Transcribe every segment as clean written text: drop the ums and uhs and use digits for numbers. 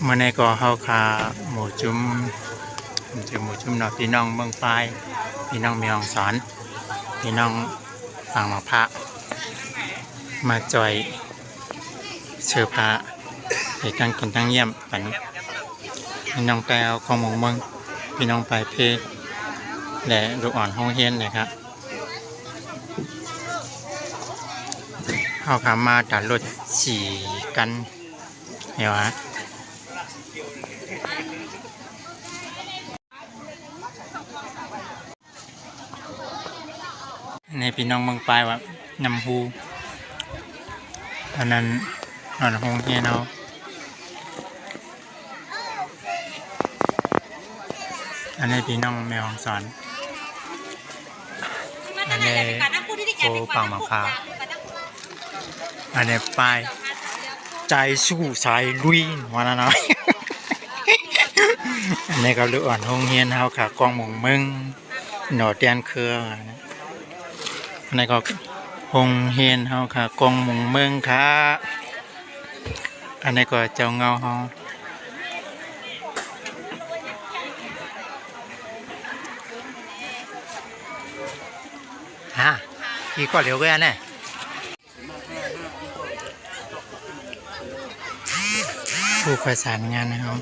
เมื่อในก็เฮาคาหมู่จุ้มถึงหมู่จุ้มเนาะพี่น้องเมืองปลายพี่น้องแม่ฮ่องสอนพี่น้องฝั่งหมอพระมาจอยเชื่อพระให้ตั้งกินตั้งเยี่ยมปันพี่น้องไปเอาของหมู่เมืองพี่น้องไปเพและลูกอ่อนห้องเฮียนนะครับเฮาขามาตัดรถสี่กันเห็นไหมในพี่น้องเมืองปลายว่านำฮูอันนั้นนอนห้องเฮียนเอาอันนี้พี่น้องแม่ฮ่องสอนอันนี้โฟปังมะพร้าวอันนี้ป้ายใจสู้สายลุยวันนั้นน้อยอันนี้ก็ลูกอ่อนห้องเฮียนเฮาค่ะกองหมงมึงหนอเตียนเครืออันนี้ก็ห้องเฮียนเฮาค่ะกองหมงมึงค่ะอันนี้ก็เจ้าเงาเฮาฮะอีกก็เหลียวกันเนี่ยผู้ประสานงานนะครับ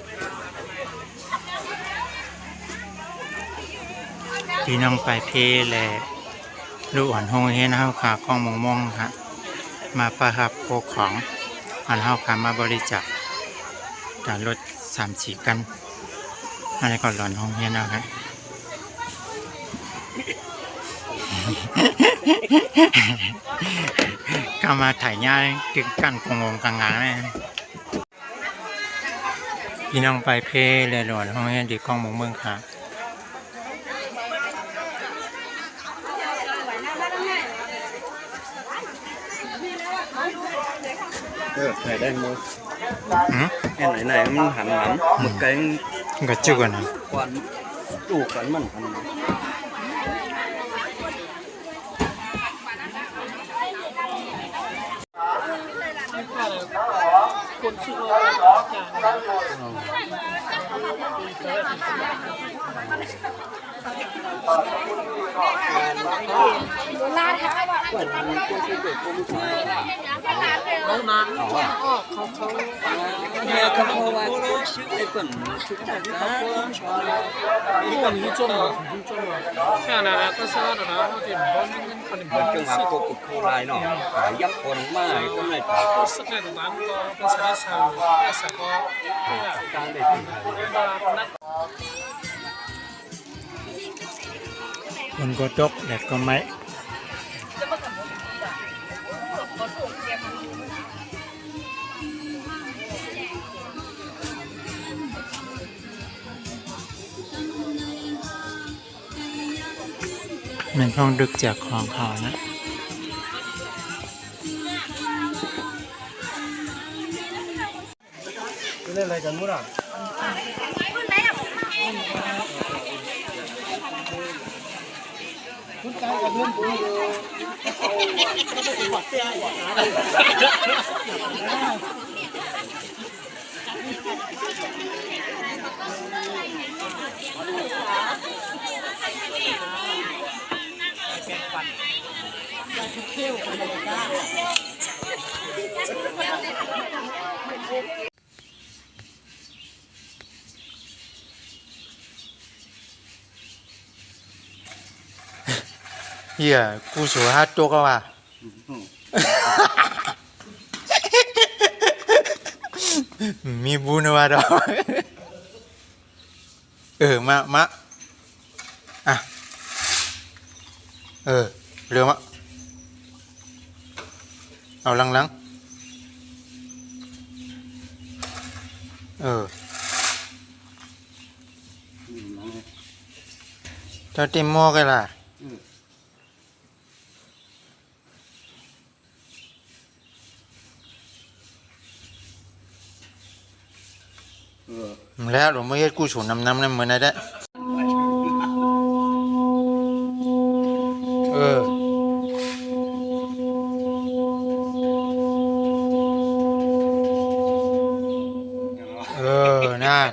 พี่น้องไปเพและลูกอ่อนห้องเฮนเฮาขากล้องมองครับมาประหับโคของอันเฮาขามาบริจาคจากรถ3-4กันอะไรก็หลอนห้องเฮนนะครับก็มาถ่ายง่ายจึงกันกงงกลางงานเลยพี่น้องไปเพและหลอนห้องเฮนดีกล้องมองเมืองค่ะไหนได้มั้ยแค่ไหนมันหันหลังหมึกไก่ก็จุกันนะควันจูบกันมันหันคนชื่อลาท้าว่าคนชื่อเด็กคนชื่อเขามาเขาเนี่ยเขาว่าชื่อไอ้เปิ่นชื่อแต่นะนี่มันมีจมแค่นั้นก็ซาดนะเขาเป็นบอลคนเป็นบอลจังหวะโคกุโคไลเนาะยักษ์คนมากก็เลยสักในตรงนั้นก็เป็นสาระสาวสักก็การเด็กฝนก็ตกแดดก็ไม่มันต้องดึกจากของเขานะเล่นอะไรกันมั้งอ่ะคุณใจกับเพื่อนผมอยู่เฮียกูสวยฮะโจกว่ะมีบุญว่าดอกมาอ่ะเร็วมะเอาลังเจ้าติมโม่กันล่ะแล้วหลวงพ่อเฮ็ดกู้ฉูน้ำนั่นเหมือนไงได้ นั่น